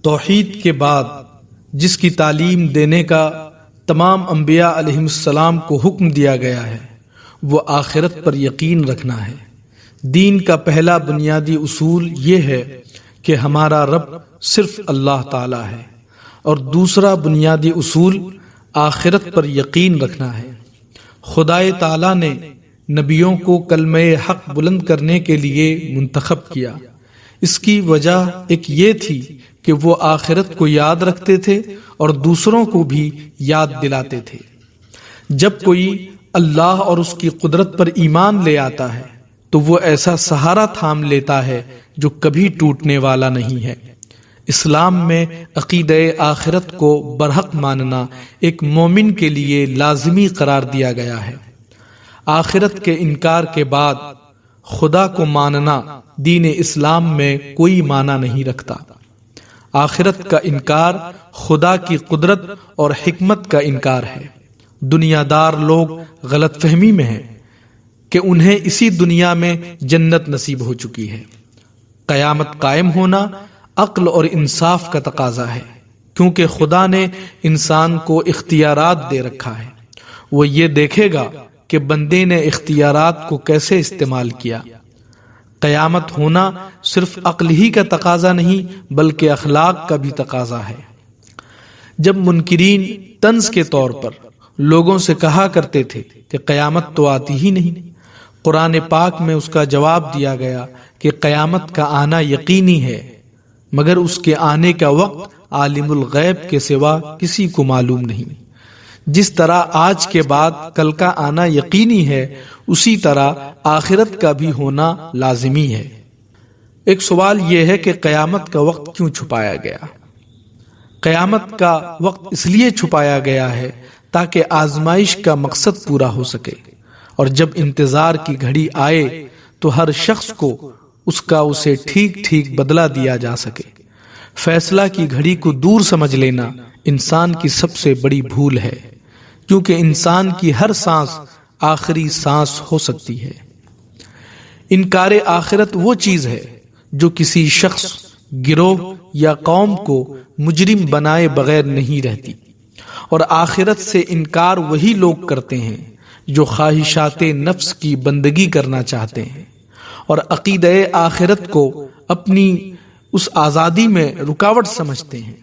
توحید کے بعد جس کی تعلیم دینے کا تمام انبیاء علیہ السلام کو حکم دیا گیا ہے وہ آخرت پر یقین رکھنا ہے۔ دین کا پہلا بنیادی اصول یہ ہے کہ ہمارا رب صرف اللہ تعالی ہے، اور دوسرا بنیادی اصول آخرت پر یقین رکھنا ہے۔ خدائے تعالی نے نبیوں کو کلمہ حق بلند کرنے کے لیے منتخب کیا۔ اس کی وجہ ایک یہ تھی کہ وہ آخرت کو یاد رکھتے تھے اور دوسروں کو بھی یاد دلاتے تھے۔ جب کوئی اللہ اور اس کی قدرت پر ایمان لے آتا ہے تو وہ ایسا سہارا تھام لیتا ہے جو کبھی ٹوٹنے والا نہیں ہے۔ اسلام میں عقیدہ آخرت کو برحق ماننا ایک مومن کے لیے لازمی قرار دیا گیا ہے۔ آخرت کے انکار کے بعد خدا کو ماننا دین اسلام میں کوئی معنی نہیں رکھتا۔ آخرت کا انکار خدا کی قدرت اور حکمت کا انکار ہے۔ دنیا دار لوگ غلط فہمی میں ہیں کہ انہیں اسی دنیا میں جنت نصیب ہو چکی ہے۔ قیامت قائم ہونا عقل اور انصاف کا تقاضا ہے، کیونکہ خدا نے انسان کو اختیارات دے رکھا ہے۔ وہ یہ دیکھے گا کہ بندے نے اختیارات کو کیسے استعمال کیا۔ قیامت ہونا صرف عقل ہی کا تقاضا نہیں بلکہ اخلاق کا بھی تقاضا ہے۔ جب منکرین طنز کے طور پر لوگوں سے کہا کرتے تھے کہ قیامت تو آتی ہی نہیں، قرآن پاک میں اس کا جواب دیا گیا کہ قیامت کا آنا یقینی ہے، مگر اس کے آنے کا وقت عالم الغیب کے سوا کسی کو معلوم نہیں۔ جس طرح آج کے بعد کل کا آنا یقینی ہے، اسی طرح آخرت کا بھی ہونا لازمی ہے۔ ایک سوال یہ ہے کہ قیامت کا وقت کیوں چھپایا گیا؟ قیامت کا وقت اس لیے چھپایا گیا ہے تاکہ آزمائش کا مقصد پورا ہو سکے، اور جب انتظار کی گھڑی آئے تو ہر شخص کو اسے ٹھیک ٹھیک بدلہ دیا جا سکے۔ فیصلہ کی گھڑی کو دور سمجھ لینا انسان کی سب سے بڑی بھول ہے، کیونکہ انسان کی ہر سانس آخری سانس ہو سکتی ہے۔ انکار آخرت وہ چیز ہے جو کسی شخص، گروہ یا قوم کو مجرم بنائے بغیر نہیں رہتی، اور آخرت سے انکار وہی لوگ کرتے ہیں جو خواہشات نفس کی بندگی کرنا چاہتے ہیں اور عقیدہ آخرت کو اپنی اس آزادی میں رکاوٹ سمجھتے ہیں۔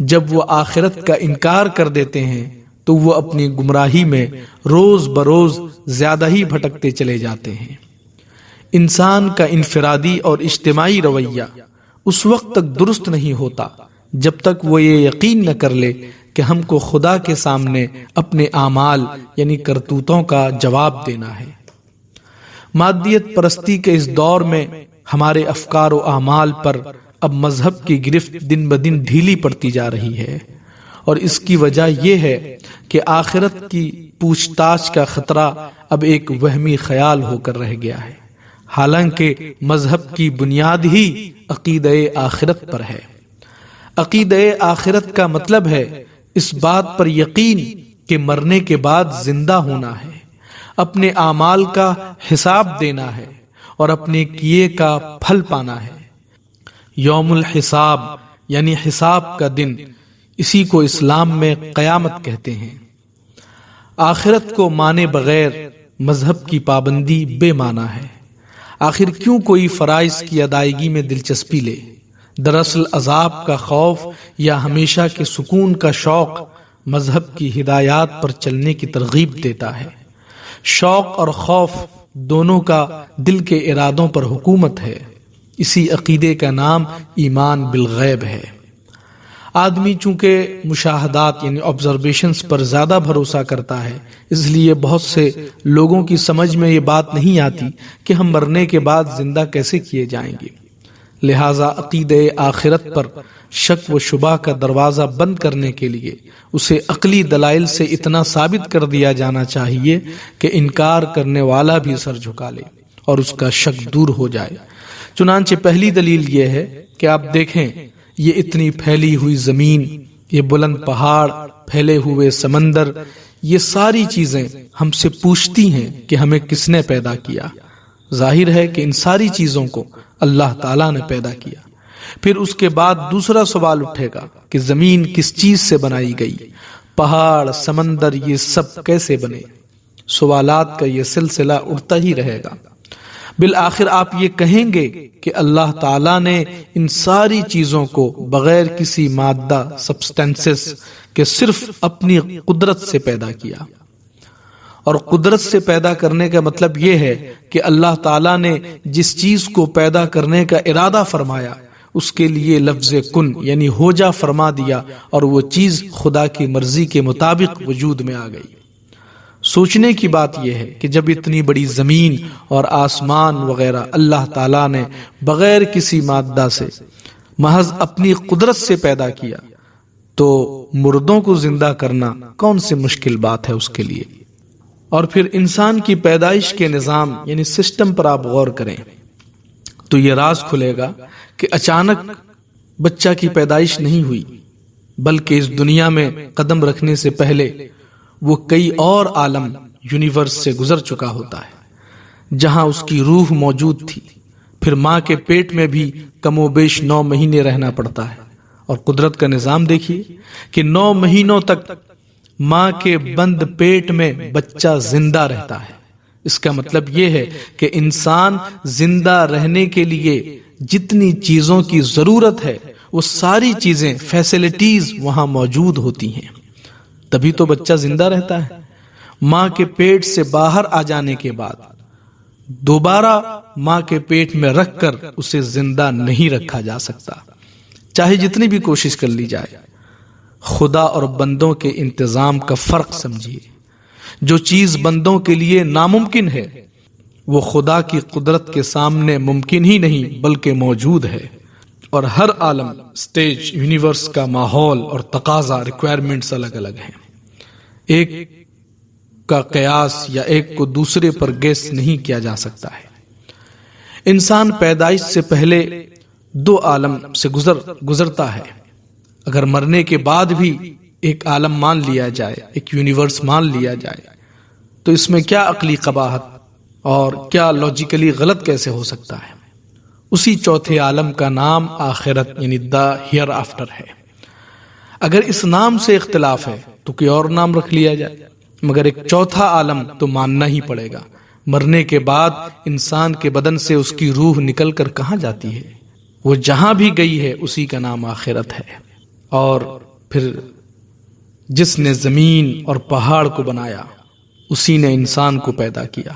جب وہ آخرت کا انکار کر دیتے ہیں تو وہ اپنی گمراہی میں روز بروز زیادہ ہی بھٹکتے چلے جاتے ہیں۔ انسان کا انفرادی اور اجتماعی رویہ اس وقت تک درست نہیں ہوتا جب تک وہ یہ یقین نہ کر لے کہ ہم کو خدا کے سامنے اپنے اعمال یعنی کرتوتوں کا جواب دینا ہے۔ مادیت پرستی کے اس دور میں ہمارے افکار و اعمال پر اب مذہب کی گرفت دن بدن ڈھیلی پڑتی جا رہی ہے، اور اس کی وجہ یہ ہے کہ آخرت کی پوچھ تاچھ کا خطرہ اب ایک وہمی خیال ہو کر رہ گیا ہے، حالانکہ مذہب کی بنیاد ہی عقیدہ آخرت پر ہے۔ عقیدہ آخرت کا مطلب ہے اس بات پر یقین کہ مرنے کے بعد زندہ ہونا ہے، اپنے اعمال کا حساب دینا ہے اور اپنے کیے کا پھل پانا ہے۔ یوم الحساب یعنی حساب کا دن، اسی کو اسلام میں قیامت کہتے ہیں۔ آخرت کو مانے بغیر مذہب کی پابندی بے معنی ہے۔ آخر کیوں کوئی فرائض کی ادائیگی میں دلچسپی لے؟ دراصل عذاب کا خوف یا ہمیشہ کے سکون کا شوق مذہب کی ہدایات پر چلنے کی ترغیب دیتا ہے۔ شوق اور خوف دونوں کا دل کے ارادوں پر حکومت ہے۔ اسی عقیدے کا نام ایمان بالغیب ہے۔ آدمی چونکہ مشاہدات یعنی آبزرویشنز پر زیادہ بھروسہ کرتا ہے، اس لیے بہت سے لوگوں کی سمجھ میں یہ بات نہیں آتی کہ ہم مرنے کے بعد زندہ کیسے کیے جائیں گے۔ لہذا عقیدہ آخرت پر شک و شبہ کا دروازہ بند کرنے کے لیے اسے عقلی دلائل سے اتنا ثابت کر دیا جانا چاہیے کہ انکار کرنے والا بھی سر جھکا لے اور اس کا شک دور ہو جائے۔ چنانچہ پہلی دلیل یہ ہے کہ آپ دیکھیں، یہ اتنی پھیلی ہوئی زمین، یہ بلند پہاڑ، پھیلے ہوئے سمندر، یہ ساری چیزیں ہم سے پوچھتی ہیں کہ ہمیں کس نے پیدا کیا۔ ظاہر ہے کہ ان ساری چیزوں کو اللہ تعالیٰ نے پیدا کیا، پھر اس کے بعد دوسرا سوال اٹھے گا کہ زمین کس چیز سے بنائی گئی، پہاڑ، سمندر، یہ سب کیسے بنے؟ سوالات کا یہ سلسلہ اٹھتا ہی رہے گا۔ بالآخر آپ یہ کہیں گے کہ اللہ تعالیٰ نے ان ساری چیزوں کو بغیر کسی مادہ سبسٹینسز کے صرف اپنی قدرت سے پیدا کیا۔ اور قدرت سے پیدا کرنے کا مطلب یہ ہے کہ اللہ تعالیٰ نے جس چیز کو پیدا کرنے کا ارادہ فرمایا اس کے لیے لفظ کن یعنی ہو جا فرما دیا، اور وہ چیز خدا کی مرضی کے مطابق وجود میں آ گئی۔ سوچنے کی بات یہ ہے کہ جب اتنی بڑی زمین اور آسمان وغیرہ اللہ تعالیٰ نے بغیر کسی مادہ سے محض اپنی قدرت سے پیدا کیا، تو مردوں کو زندہ کرنا کون سی مشکل بات ہے اس کے لیے؟ اور پھر انسان کی پیدائش کے نظام یعنی سسٹم پر آپ غور کریں تو یہ راز کھلے گا کہ اچانک بچہ کی پیدائش نہیں ہوئی، بلکہ اس دنیا میں قدم رکھنے سے پہلے وہ کئی اور عالم یونیورس سے گزر چکا ہوتا ہے جہاں اس کی روح موجود تھی۔ پھر ماں کے پیٹ میں بھی کم و بیش 9 مہینے رہنا پڑتا ہے، اور قدرت کا نظام دیکھیے کہ 9 مہینوں تک ماں کے بند پیٹ میں بچہ زندہ رہتا ہے۔ اس کا مطلب یہ ہے کہ انسان زندہ رہنے کے لیے جتنی چیزوں کی ضرورت ہے وہ ساری چیزیں، فیسلٹیز وہاں موجود ہوتی ہیں، تبھی تو بچہ زندہ رہتا ہے۔ ماں کے پیٹ سے باہر آ جانے کے بعد دوبارہ ماں کے پیٹ میں رکھ کر اسے زندہ نہیں رکھا جا سکتا، چاہے جتنی بھی کوشش کر لی جائے۔ خدا اور بندوں کے انتظام کا فرق سمجھیے۔ جو چیز بندوں کے لیے ناممکن ہے وہ خدا کی قدرت کے سامنے ممکن ہی نہیں بلکہ موجود ہے۔ اور ہر عالم، سٹیج، یونیورس کا ماحول اور تقاضا، ریکوائرمنٹس الگ الگ ہیں۔ ایک کا قیاس یا ایک کو دوسرے پر گیس نہیں کیا جا سکتا ہے۔ انسان پیدائش سے پہلے 2 عالم سے گزرتا ہے۔ اگر مرنے کے بعد بھی ایک عالم مان لیا جائے، ایک یونیورس مان لیا جائے، تو اس میں کیا عقلی قباحت اور کیا لاجیکلی غلط کیسے ہو سکتا ہے؟ اسی چوتھے عالم کا نام آخرت یعنی دا ہیئر آفٹر ہے۔ اگر اس نام سے اختلاف ہے تو کوئی اور نام رکھ لیا جائے، مگر ایک چوتھا عالم تو ماننا ہی پڑے گا۔ مرنے کے بعد انسان کے بدن سے اس کی روح نکل کر کہاں جاتی ہے؟ وہ جہاں بھی گئی ہے اسی کا نام آخرت ہے۔ اور پھر جس نے زمین اور پہاڑ کو بنایا اسی نے انسان کو پیدا کیا۔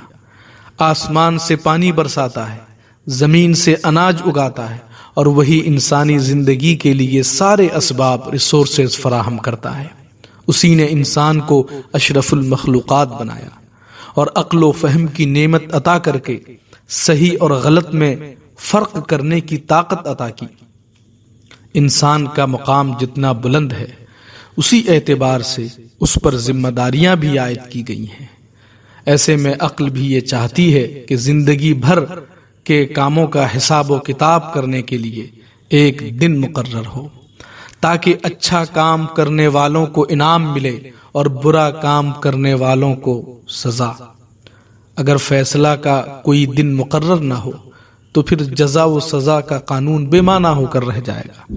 آسمان سے پانی برساتا ہے، زمین سے اناج اگاتا ہے، اور وہی انسانی زندگی کے لیے سارے اسباب، ریسورسز فراہم کرتا ہے۔ اسی نے انسان کو اشرف المخلوقات بنایا اور عقل و فہم کی نعمت عطا کر کے صحیح اور غلط میں فرق کرنے کی طاقت عطا کی۔ انسان کا مقام جتنا بلند ہے اسی اعتبار سے اس پر ذمہ داریاں بھی عائد کی گئی ہیں۔ ایسے میں عقل بھی یہ چاہتی ہے کہ زندگی بھر کے کاموں کا حساب و کتاب کرنے کے لیے ایک دن مقرر ہو، تاکہ اچھا کام کرنے والوں کو انعام ملے اور برا کام کرنے والوں کو سزا۔ اگر فیصلہ کا کوئی دن مقرر نہ ہو تو پھر جزا و سزا کا قانون بے معنی ہو کر رہ جائے گا۔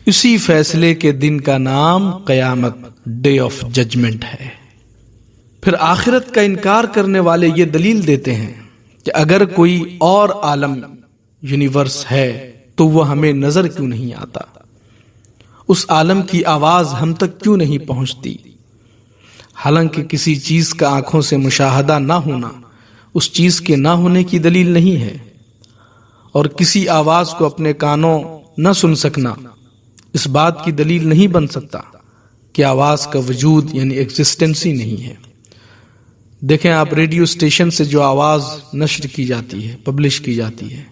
اسی فیصلے کے دن کا نام قیامت، ڈے آف ججمنٹ ہے۔ پھر آخرت کا انکار کرنے والے یہ دلیل دیتے ہیں کہ اگر کوئی اور عالم، یونیورس ہے تو وہ ہمیں نظر کیوں نہیں آتا؟ اس عالم کی آواز ہم تک کیوں نہیں پہنچتی؟ حالانکہ کسی چیز کا آنکھوں سے مشاہدہ نہ ہونا اس چیز کے نہ ہونے کی دلیل نہیں ہے، اور کسی آواز کو اپنے کانوں نہ سن سکنا اس بات کی دلیل نہیں بن سکتا کہ آواز کا وجود یعنی ایگزسٹنس ہی نہیں ہے۔ دیکھیں آپ، ریڈیو اسٹیشن سے جو آواز نشر کی جاتی ہے، پبلش کی جاتی ہے،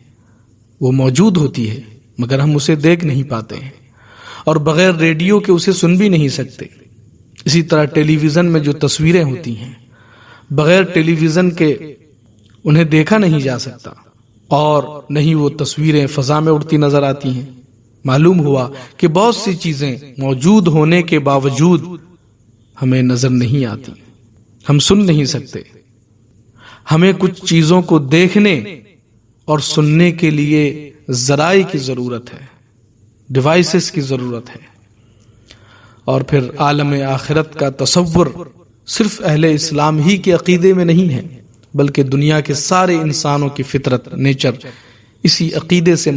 وہ موجود ہوتی ہے مگر ہم اسے دیکھ نہیں پاتے ہیں، اور بغیر ریڈیو کے اسے سن بھی نہیں سکتے۔ اسی طرح ٹیلی ویژن میں جو تصویریں ہوتی ہیں، بغیر ٹیلی ویژن کے انہیں دیکھا نہیں جا سکتا، اور نہ ہی وہ تصویریں فضا میں اڑتی نظر آتی ہیں۔ معلوم ہوا کہ بہت سی چیزیں موجود ہونے کے باوجود ہمیں نظر نہیں آتی، ہم سن نہیں سکتے۔ ہمیں کچھ چیزوں کو دیکھنے اور سننے کے لیے ذرائع کی ضرورت ہے، ڈیوائسز کی ضرورت ہے۔ اور پھر عالم آخرت کا تصور صرف اہل اسلام ہی کے عقیدے میں نہیں ہے، بلکہ دنیا کے سارے انسانوں کی فطرت، نیچر اسی عقیدے سے